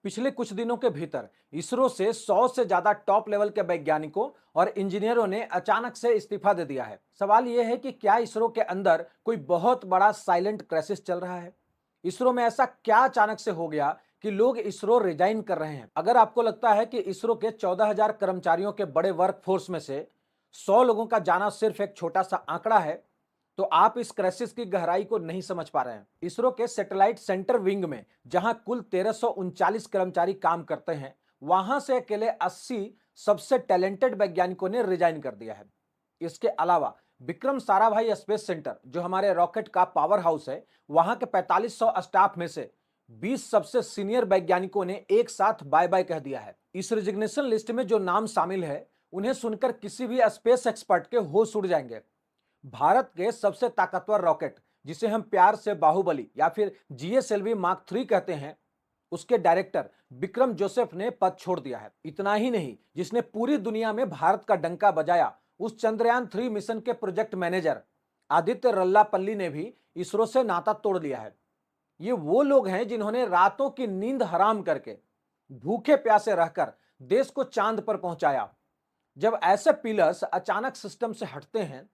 पिछले कुछ दिनों के भीतर इसरो से 100 से ज्यादा टॉप लेवल के वैज्ञानिकों और इंजीनियरों ने अचानक से इस्तीफा दे दिया है। सवाल यह है कि क्या इसरो के अंदर कोई बहुत बड़ा साइलेंट क्राइसिस चल रहा है? इसरो में ऐसा क्या अचानक से हो गया कि लोग इसरो रिजाइन कर रहे हैं? अगर आपको लगता है कि इसरो के 14,000 कर्मचारियों के बड़े वर्कफोर्स में से 100 लोगों का जाना सिर्फ एक छोटा सा आंकड़ा है, तो आप इस क्राइसिस की गहराई को नहीं समझ पा रहे हैं। इसरो के सैटेलाइट सेंटर विंग में जहां कुल 1339 कर्मचारी काम करते हैं, वहां से अकेले 80 सबसे टैलेंटेड वैज्ञानिकों ने रिजाइन कर दिया है। इसके अलावा विक्रम साराभाई स्पेस सेंटर, जो हमारे रॉकेट का पावर हाउस है, वहां के 4500 स्टाफ में से 20 सबसे सीनियर वैज्ञानिकों ने एक साथ बाय बाय कह दिया है। इस रिजिग्नेशन लिस्ट में जो नाम शामिल है, उन्हें सुनकर किसी भी स्पेस एक्सपर्ट के होश उड़ जाएंगे। भारत के सबसे ताकतवर रॉकेट, जिसे हम प्यार से बाहुबली या फिर जीएसएलवी मार्क 3 कहते हैं, उसके डायरेक्टर विक्रम जोसेफ ने पद छोड़ दिया है। इतना ही नहीं, जिसने पूरी दुनिया में भारत का डंका बजाया, उस चंद्रयान 3 मिशन के प्रोजेक्ट मैनेजर आदित्य रल्लापल्ली ने भी इसरो से नाता तोड़ लिया है। ये वो लोग हैं जिन्होंने रातों की नींद हराम करके, भूखे प्यासे रहकर देश को चांद पर पहुंचाया। जब ऐसे पिलर्स अचानक सिस्टम से हटते हैं,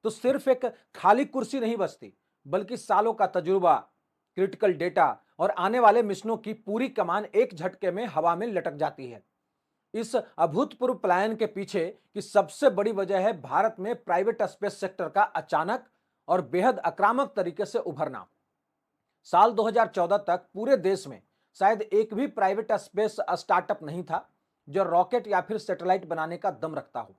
तो सिर्फ एक खाली कुर्सी नहीं बचती, बल्कि सालों का तजुर्बा, क्रिटिकल डेटा और आने वाले मिशनों की पूरी कमान एक झटके में हवा में लटक जाती है। इस अभूतपूर्व पलायन के पीछे की सबसे बड़ी वजह है भारत में प्राइवेट स्पेस सेक्टर का अचानक और बेहद आक्रामक तरीके से उभरना। साल 2014 तक पूरे देश में शायद एक भी प्राइवेट स्पेस स्टार्टअप नहीं था जो रॉकेट या फिर सैटेलाइट बनाने का दम रखता हो।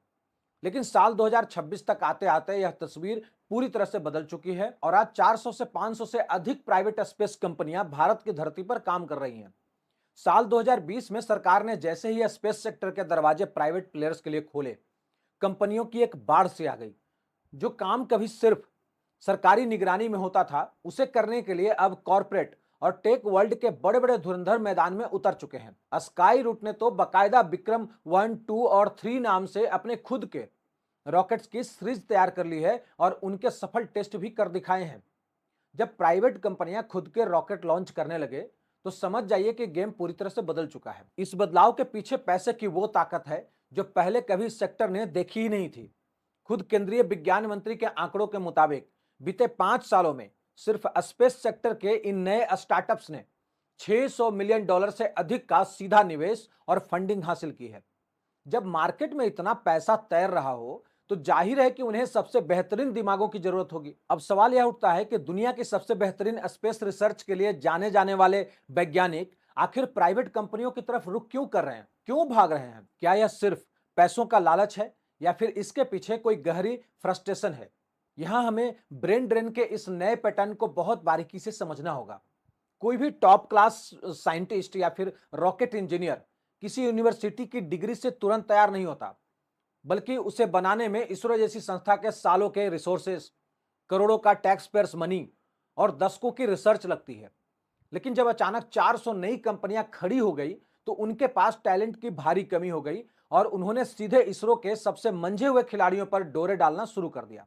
लेकिन साल 2026 तक आते आते यह तस्वीर पूरी तरह से बदल चुकी है और आज 400 से 500 से अधिक प्राइवेट स्पेस कंपनियां भारत की धरती पर काम कर रही हैं। साल 2020 में सरकार ने जैसे ही स्पेस सेक्टर के दरवाजे प्राइवेट प्लेयर्स के लिए खोले, कंपनियों की एक बाढ़ से आ गई। जो काम कभी सिर्फ सरकारी निगरानी में होता था, उसे करने के लिए अब कॉरपोरेट और टेक वर्ल्ड के बड़े बड़े धुरंधर मैदान में उतर चुके हैं। स्काई रूट ने तो बकायदा विक्रम 1, 2 और 3 नाम से अपने खुद के रॉकेट्स की सीरीज तैयार कर ली है और उनके सफल टेस्ट भी कर दिखाए हैं। जब प्राइवेट कंपनियां खुद के रॉकेट लॉन्च करने लगे, तो समझ जाइए कि गेम पूरी तरह से बदल चुका है। इस बदलाव के पीछे पैसे की वो ताकत है जो पहले कभी सेक्टर ने देखी ही नहीं थी। खुद केंद्रीय विज्ञान मंत्री के आंकड़ों के मुताबिक बीते 5 सालों में सिर्फ स्पेस सेक्टर के इन नए स्टार्टअप्स ने $600 मिलियन से अधिक का सीधा निवेश और फंडिंग हासिल की है। जब मार्केट में इतना पैसा तैर रहा हो, तो जाहिर है कि उन्हें सबसे बेहतरीन दिमागों की जरूरत होगी। अब सवाल यह उठता है कि दुनिया की सबसे बेहतरीन स्पेस रिसर्च के लिए जाने जाने वाले वैज्ञानिक आखिर प्राइवेट कंपनियों की तरफ रुख क्यों कर रहे हैं, क्यों भाग रहे हैं? क्या यह सिर्फ पैसों का लालच है या फिर इसके पीछे कोई गहरी फ्रस्ट्रेशन है? यहां हमें ब्रेन ड्रेन के इस नए पैटर्न को बहुत बारीकी से समझना होगा। कोई भी टॉप क्लास साइंटिस्ट या फिर रॉकेट इंजीनियर किसी यूनिवर्सिटी की डिग्री से तुरंत तैयार नहीं होता, बल्कि उसे बनाने में इसरो जैसी संस्था के सालों के रिसोर्सेस, करोड़ों का टैक्स पेयर्स मनी और दशकों की रिसर्च लगती है। लेकिन जब अचानक 400 नई कंपनियां खड़ी हो गई, तो उनके पास टैलेंट की भारी कमी हो गई और उन्होंने सीधे इसरो के सबसे मंझे हुए खिलाड़ियों पर डोरे डालना शुरू कर दिया।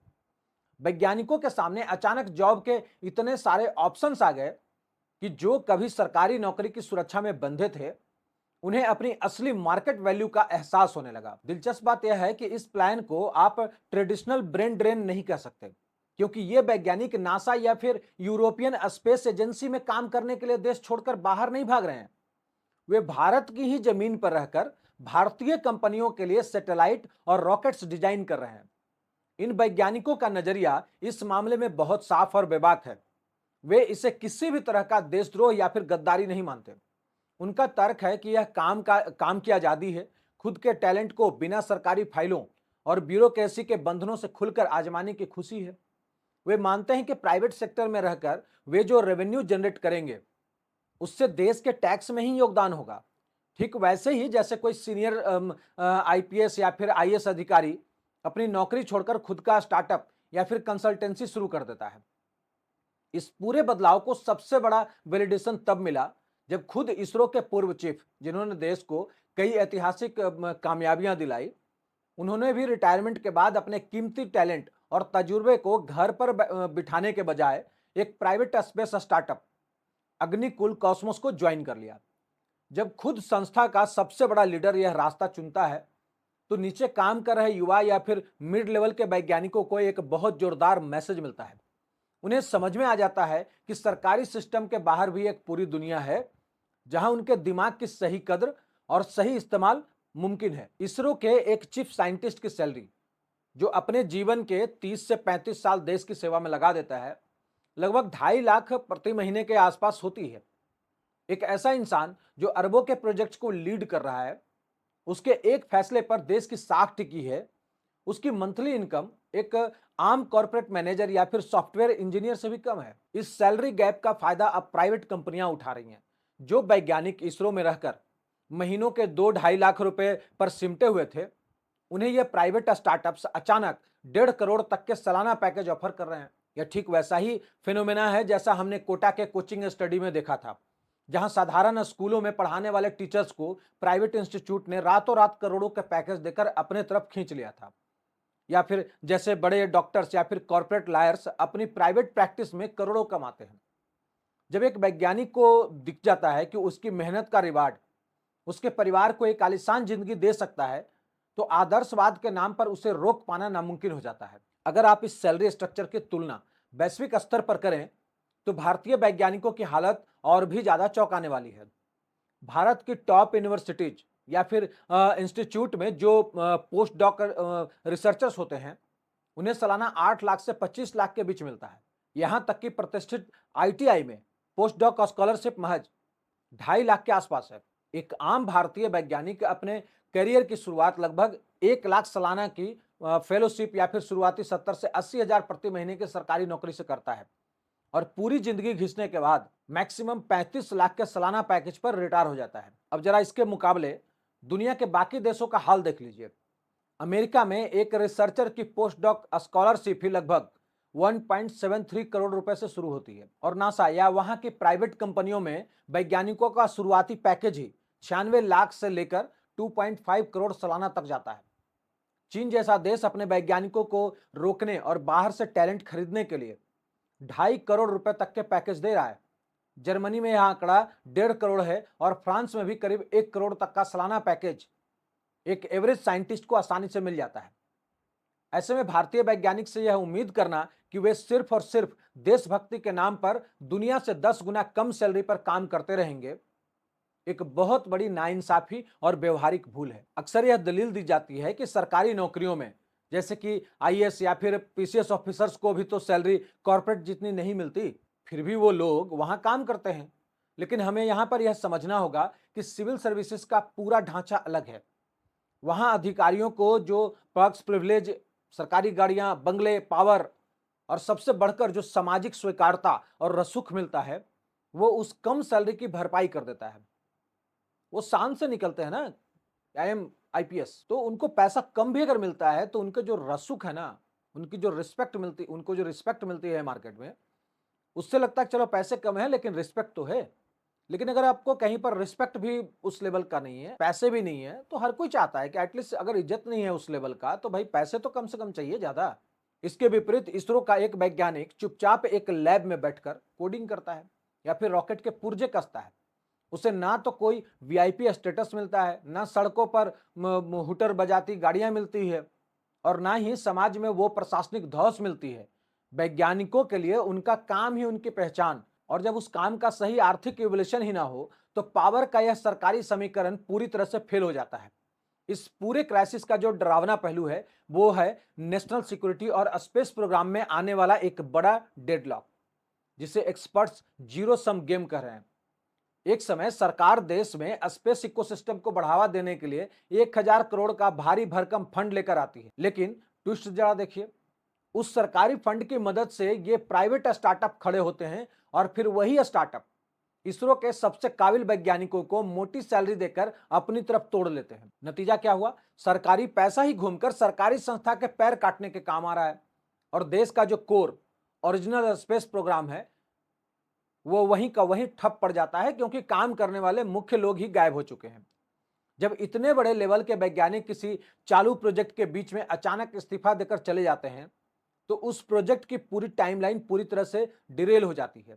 वैज्ञानिकों के सामने अचानक जॉब के इतने सारे ऑप्शंस आ गए कि जो कभी सरकारी नौकरी की सुरक्षा में बंधे थे, उन्हें अपनी असली मार्केट वैल्यू का एहसास होने लगा। दिलचस्प बात यह है कि इस प्लान को आप ट्रेडिशनल ब्रेन ड्रेन नहीं कह सकते, क्योंकि ये वैज्ञानिक नासा या फिर यूरोपियन स्पेस एजेंसी में काम करने के लिए देश छोड़कर बाहर नहीं भाग रहे हैं। वे भारत की ही जमीन पर रहकर भारतीय कंपनियों के लिए सैटेलाइट और रॉकेट्स डिजाइन कर रहे हैं। इन वैज्ञानिकों का नजरिया इस मामले में बहुत साफ और बेबाक है। वे इसे किसी भी तरह का देशद्रोह या फिर गद्दारी नहीं मानते। उनका तर्क है कि यह काम की आजादी है, खुद के टैलेंट को बिना सरकारी फाइलों और ब्यूरोक्रेसी के बंधनों से खुलकर आजमाने की खुशी है। वे मानते हैं कि प्राइवेट सेक्टर में रहकर वे जो रेवेन्यू जनरेट करेंगे, उससे देश के टैक्स में ही योगदान होगा। ठीक वैसे ही जैसे कोई सीनियर आईपीएस या फिर आईएएस अधिकारी अपनी नौकरी छोड़कर खुद का स्टार्टअप या फिर कंसल्टेंसी शुरू कर देता है। इस पूरे बदलाव को सबसे बड़ा वैलिडेशन तब मिला जब खुद इसरो के पूर्व चीफ, जिन्होंने देश को कई ऐतिहासिक कामयाबियां दिलाई, उन्होंने भी रिटायरमेंट के बाद अपने कीमती टैलेंट और तजुर्बे को घर पर बिठाने के बजाय एक private space startup Agnikul Cosmos को ज्वाइन कर लिया। जब खुद संस्था का सबसे बड़ा लीडर यह रास्ता चुनता है, तो नीचे काम कर रहे युवा या फिर मिड लेवल के वैज्ञानिकों को एक बहुत जोरदार मैसेज मिलता है। उन्हें समझ में आ जाता है कि सरकारी सिस्टम के बाहर भी एक पूरी दुनिया है, जहां उनके दिमाग की सही कद्र और सही इस्तेमाल मुमकिन है। इसरो के एक चीफ साइंटिस्ट की सैलरी, जो अपने जीवन के 30 से 35 साल देश की सेवा में लगा देता है, लगभग 2.5 लाख प्रति महीने के आसपास होती है। एक ऐसा इंसान जो अरबों के प्रोजेक्ट्स को लीड कर रहा है, उसके एक फैसले पर देश की साख टिकी है। उसकी मंथली इनकम एक आम कॉर्पोरेट मैनेजर या फिर सॉफ्टवेयर इंजीनियर से भी कम है। इस सैलरी गैप का फायदा अब प्राइवेट कंपनियां उठा रही हैं। जो वैज्ञानिक इसरो में रहकर महीनों के 2-2.5 लाख रुपए पर सिमटे हुए थे, उन्हें यह प्राइवेट स्टार्टअप्स अचानक 1.5 करोड़ तक के सालाना पैकेज ऑफर कर रहे हैं। यह ठीक वैसा ही फिनोमेना है जैसा हमने कोटा के कोचिंग स्टडी में देखा था, जहां साधारण स्कूलों में पढ़ाने वाले टीचर्स को प्राइवेट इंस्टीट्यूट ने रातों रात करोड़ों के पैकेज देकर अपने तरफ खींच लिया था। या फिर जैसे बड़े डॉक्टर्स या फिर कॉर्पोरेट लायर्स अपनी प्राइवेट प्रैक्टिस में करोड़ों कमाते हैं। जब एक वैज्ञानिक को दिख जाता है कि उसकी मेहनत का रिवार्ड उसके परिवार को एक आलीशान जिंदगी दे सकता है, तो आदर्शवाद के नाम पर उसे रोक पाना नामुमकिन हो जाता है। अगर आप इस सैलरी स्ट्रक्चर की तुलना वैश्विक स्तर पर करें, तो भारतीय वैज्ञानिकों की हालत और भी ज्यादा चौंकाने वाली है। भारत की टॉप यूनिवर्सिटीज या फिर इंस्टीट्यूट में जो पोस्ट डॉक रिसर्चर्स होते हैं, उन्हें सालाना 8 लाख से 25 लाख के बीच मिलता है। यहां तक कि प्रतिष्ठित आईटीआई में पोस्ट डॉक स्कॉलरशिप महज 2.5 लाख के आसपास है। एक आम भारतीय वैज्ञानिक अपने करियर की शुरुआत लगभग 1 लाख सालाना की फेलोशिप या फिर शुरुआती 70 से 80 हजार प्रति महीने की सरकारी नौकरी से करता है, और पूरी जिंदगी घिसने के बाद मैक्सिमम 35 लाख के सालाना पैकेज पर रिटायर हो जाता है। अब जरा इसके मुकाबले दुनिया के बाकी देशों का हाल देख लीजिए। अमेरिका में एक रिसर्चर की पोस्ट डॉक स्कॉलरशिप ही लगभग 1.73 करोड़ रुपए से शुरू होती है, और नासा या वहां की प्राइवेट कंपनियों में वैज्ञानिकों का शुरुआती पैकेज ही 96 लाख से लेकर 2.5 करोड़ सालाना तक जाता है। चीन जैसा देश अपने वैज्ञानिकों को रोकने और बाहर से टैलेंट खरीदने के लिए 2.5 करोड़ रुपए तक के पैकेज दे रहा है। जर्मनी में यह आंकड़ा 1.5 करोड़ है, और फ्रांस में भी करीब 1 करोड़ तक का सालाना पैकेज एक एवरेज साइंटिस्ट को आसानी से मिल जाता है। ऐसे में भारतीय वैज्ञानिक से यह उम्मीद करना कि वे सिर्फ और सिर्फ देशभक्ति के नाम पर दुनिया से 10 गुना कम सैलरी पर काम करते रहेंगे, एक बहुत बड़ी नाइंसाफी और व्यवहारिक भूल है। अक्सर यह दलील दी जाती है कि सरकारी नौकरियों में, जैसे कि आईएएस या फिर पीसीएस ऑफिसर्स को भी तो सैलरी कॉर्पोरेट जितनी नहीं मिलती, फिर भी वो लोग वहां काम करते हैं। लेकिन हमें यहां पर यह समझना होगा कि सिविल सर्विसेज का पूरा ढांचा अलग है। वहां अधिकारियों को जो पर्क्स, प्रिविलेज, सरकारी गाड़ियां, बंगले, पावर और सबसे बढ़कर जो सामाजिक स्वीकार्यता और रसूख मिलता है, वो उस कम सैलरी की भरपाई कर देता है। वो शान से निकलते हैं ना, आईएम आईपीएस, तो उनको पैसा कम भी अगर मिलता है तो उनके जो रसूख है ना, उनकी जो रिस्पेक्ट मिलती है मार्केट में, उससे लगता है कि चलो पैसे कम है लेकिन रिस्पेक्ट तो है। लेकिन अगर आपको कहीं पर रिस्पेक्ट भी उस लेवल का नहीं है, पैसे भी नहीं है, तो हर कोई चाहता है कि एटलीस्ट अगर इज्जत नहीं है उस लेवल का, तो भाई पैसे तो कम से कम चाहिए ज्यादा। इसके विपरीत इसरो का एक वैज्ञानिक चुपचाप एक लैब में बैठकर कोडिंग करता है या फिर रॉकेट के पुर्जे कसता है। उसे ना तो कोई वीआईपी स्टेटस मिलता है, ना सड़कों पर हुटर बजाती गाड़ियां मिलती है, और ना ही समाज में वो प्रशासनिक धौंस मिलती है। वैज्ञानिकों के लिए उनका काम ही उनकी पहचान, और जब उस काम का सही आर्थिक इवोल्यूशन ही ना हो, तो पावर का यह सरकारी समीकरण पूरी तरह से फेल हो जाता है। इस पूरे क्राइसिस का जो डरावना पहलू है, वो है नेशनल सिक्योरिटी और स्पेस प्रोग्राम में आने वाला एक बड़ा डेडलॉक, जिसे एक्सपर्ट्स जीरो सम गेम कह रहे हैं। एक समय सरकार देश में स्पेस इकोसिस्टम को बढ़ावा देने के लिए 1,000 करोड़ का भारी भरकम फंड लेकर आती है, लेकिन ट्विस्ट जरा देखिए, उस सरकारी फंड की मदद से ये प्राइवेट स्टार्टअप खड़े होते हैं, और फिर वही स्टार्टअप इसरो के सबसे काबिल वैज्ञानिकों को मोटी सैलरी देकर अपनी तरफ तोड़ लेते हैं। नतीजा क्या हुआ? सरकारी पैसा ही घूमकर सरकारी संस्था के पैर काटने के काम आ रहा है, और देश का जो कोर ओरिजिनल स्पेस प्रोग्राम है, वो वहीं का वहीं ठप पड़ जाता है, क्योंकि काम करने वाले मुख्य लोग ही गायब हो चुके हैं। जब इतने बड़े लेवल के वैज्ञानिक किसी चालू प्रोजेक्ट के बीच में अचानक इस्तीफा देकर चले जाते हैं, तो उस प्रोजेक्ट की पूरी टाइमलाइन पूरी तरह से डिरेल हो जाती है।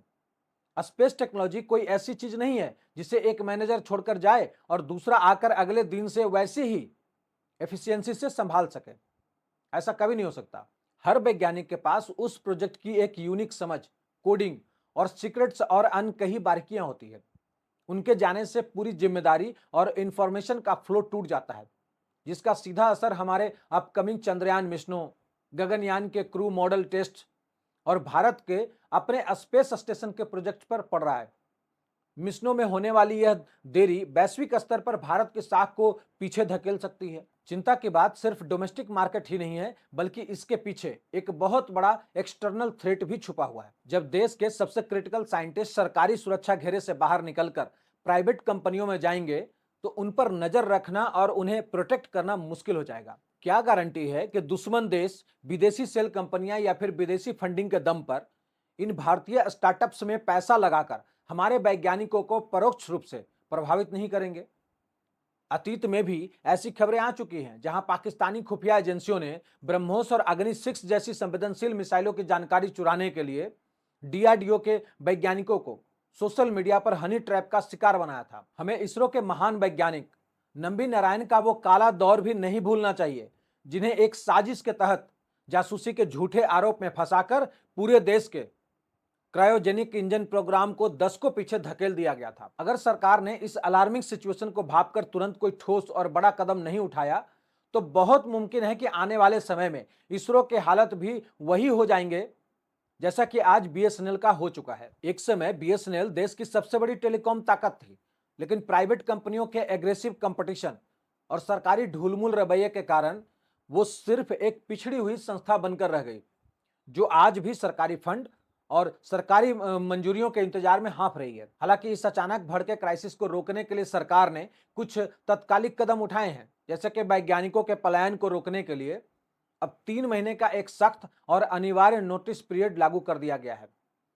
स्पेस टेक्नोलॉजी कोई ऐसी चीज नहीं है जिसे एक मैनेजर छोड़कर जाए और दूसरा आकर अगले दिन से वैसे ही एफिशिएंसी से संभाल सके। ऐसा कभी नहीं हो सकता। हर वैज्ञानिक के पास उस प्रोजेक्ट की एक यूनिक समझ, कोडिंग और सीक्रेट्स और अनकही बारीकियां होती है। उनके जाने से पूरी जिम्मेदारी और इंफॉर्मेशन का फ्लो टूट जाता है, जिसका सीधा असर हमारे अपकमिंग चंद्रयान मिशनों, गगनयान के क्रू मॉडल टेस्ट और भारत के अपने स्पेस स्टेशन के प्रोजेक्ट पर पड़ रहा है। मिशनों में होने वाली यह देरी वैश्विक स्तर पर भारत की साख को पीछे धकेल सकती है। चिंता की बात सिर्फ डोमेस्टिक मार्केट ही नहीं है, बल्कि इसके पीछे एक बहुत बड़ा एक्सटर्नल थ्रेट भी छुपा हुआ है। जब देश के सबसे क्रिटिकल साइंटिस्ट सरकारी सुरक्षा घेरे से बाहर निकलकर प्राइवेट कंपनियों में जाएंगे, तो उन पर नजर रखना और उन्हें प्रोटेक्ट करना मुश्किल हो जाएगा। क्या गारंटी है कि दुश्मन देश, विदेशी सेल कंपनियां या फिर विदेशी फंडिंग के दम पर इन भारतीय स्टार्टअप्स में पैसा लगाकर हमारे वैज्ञानिकों को परोक्ष रूप से प्रभावित नहीं करेंगे? अतीत में भी ऐसी खबरें आ चुकी हैं जहां पाकिस्तानी खुफिया एजेंसियों ने ब्रह्मोस और अग्नि 6 जैसी संवेदनशील मिसाइलों की जानकारी चुराने के लिए डीआरडीओ के वैज्ञानिकों को सोशल मीडिया पर हनी ट्रैप का शिकार बनाया था। हमें इसरो के महान वैज्ञानिक नंबी नारायण का वो काला दौर भी नहीं भूलना चाहिए, जिन्हें एक साजिश के तहत जासूसी के झूठे आरोप में फंसाकर पूरे देश के क्रायोजेनिक इंजन प्रोग्राम को दशकों पीछे धकेल दिया गया था। अगर सरकार ने इस अलार्मिंग सिचुएशन को भांपकर तुरंत कोई ठोस और बड़ा कदम नहीं उठाया, तो बहुत मुमकिन है कि आने वाले समय में इसरो के हालत भी वही हो जाएंगे जैसा कि आज बीएसएनएल का हो चुका है। एक समय बीएसएनएल देश की सबसे बड़ी टेलीकॉम ताकत थी, लेकिन प्राइवेट कंपनियों के एग्रेसिव कंपटीशन और सरकारी ढुलमुल रवैये के कारण वो सिर्फ एक पिछड़ी हुई संस्था बनकर रह गई, जो आज भी सरकारी फंड और सरकारी मंजूरियों के इंतजार में हाँफ रही है। हालांकि इस अचानक भड़के क्राइसिस को रोकने के लिए सरकार ने कुछ तत्कालिक कदम उठाए हैं, जैसे कि वैज्ञानिकों के पलायन को रोकने के लिए अब 3 महीने का एक सख्त और अनिवार्य नोटिस पीरियड लागू कर दिया गया है।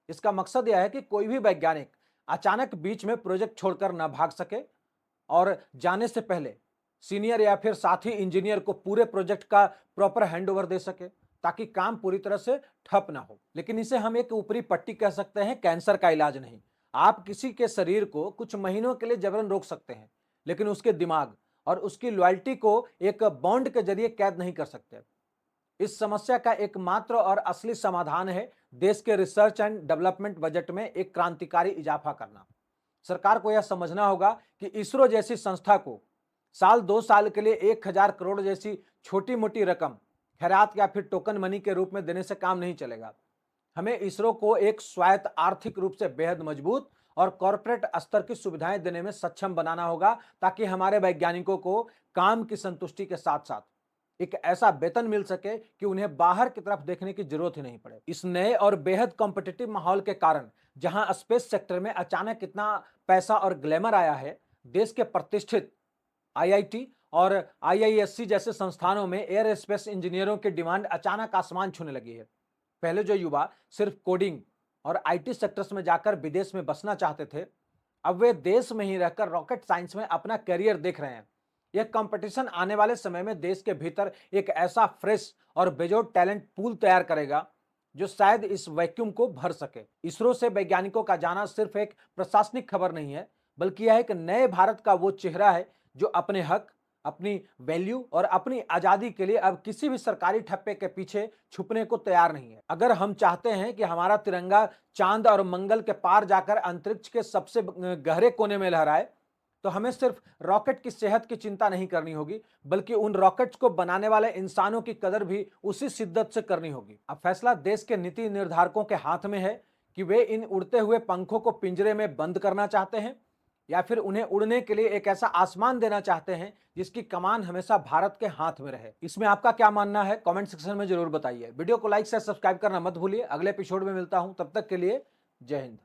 इसका मकसद यह है कि कोई भी वैज्ञानिक अचानक बीच में प्रोजेक्ट छोड़कर न भाग सके और जाने से पहले सीनियर या फिर साथी इंजीनियर को पूरे प्रोजेक्ट का प्रॉपर हैंडओवर दे सके, ताकि काम पूरी तरह से ठप ना हो। लेकिन इसे हम एक ऊपरी पट्टी कह सकते हैं, कैंसर का इलाज नहीं। आप किसी के शरीर को कुछ महीनों के लिए जबरन रोक सकते हैं, लेकिन उसके दिमाग और उसकी लॉयल्टी को एक बॉन्ड के जरिए कैद नहीं कर सकते। इस समस्या का एकमात्र और असली समाधान है देश के रिसर्च एंड डेवलपमेंट बजट में एक क्रांतिकारी इजाफा करना। सरकार को यह समझना होगा कि इसरो जैसी संस्था को साल 2 साल के लिए 1,000 करोड़ जैसी छोटी मोटी रकम खैरात या फिर टोकन मनी के रूप में देने से काम नहीं चलेगा। हमें इसरो को एक स्वायत्त, आर्थिक रूप से बेहद मजबूत और कॉरपोरेट स्तर की सुविधाएं देने में सक्षम बनाना होगा, ताकि हमारे वैज्ञानिकों को काम की संतुष्टि के साथ साथ एक ऐसा वेतन मिल सके कि उन्हें बाहर की तरफ देखने की जरूरत ही नहीं पड़े। इस नए और बेहद कॉम्पिटिटिव माहौल के कारण जहां स्पेस सेक्टर में अचानक इतना पैसा और ग्लैमर आया है, देश के प्रतिष्ठित आईआईटी और आईआईएससी जैसे संस्थानों में एयर स्पेस इंजीनियरों की डिमांड अचानक आसमान छूने लगी है। पहले जो युवा सिर्फ कोडिंग और आईटी सेक्टर्स में जाकर विदेश में बसना चाहते थे, अब वे देश में ही रहकर रॉकेट साइंस में अपना करियर देख रहे हैं। यह कंपटीशन आने वाले समय में देश के भीतर एक ऐसा फ्रेश और बेजोड़ टैलेंट पूल तैयार करेगा, जो शायद इस वैक्यूम को भर सके। इसरो से वैज्ञानिकों का जाना सिर्फ एक प्रशासनिक खबर नहीं है, बल्कि यह एक नए भारत का वो चेहरा है जो अपने हक, अपनी वैल्यू और अपनी आजादी के लिए अब किसी भी सरकारी ठप्पे के पीछे छुपने को तैयार नहीं है। अगर हम चाहते हैं कि हमारा तिरंगा चांद और मंगल के पार जाकर अंतरिक्ष के सबसे गहरे कोने में लहराए, तो हमें सिर्फ रॉकेट की सेहत की चिंता नहीं करनी होगी, बल्कि उन रॉकेट्स को बनाने वाले इंसानों की कदर भी उसी शिद्दत से करनी होगी। अब फैसला देश के नीति निर्धारकों के हाथ में है कि वे इन उड़ते हुए पंखों को पिंजरे में बंद करना चाहते हैं या फिर उन्हें उड़ने के लिए एक ऐसा आसमान देना चाहते हैं जिसकी कमान हमेशा भारत के हाथ में रहे। इसमें आपका क्या मानना है, कमेंट सेक्शन में जरूर बताइए। वीडियो को लाइक से सब्सक्राइब करना मत भूलिए। अगले एपिसोड में मिलता हूं, तब तक के लिए जय हिंद।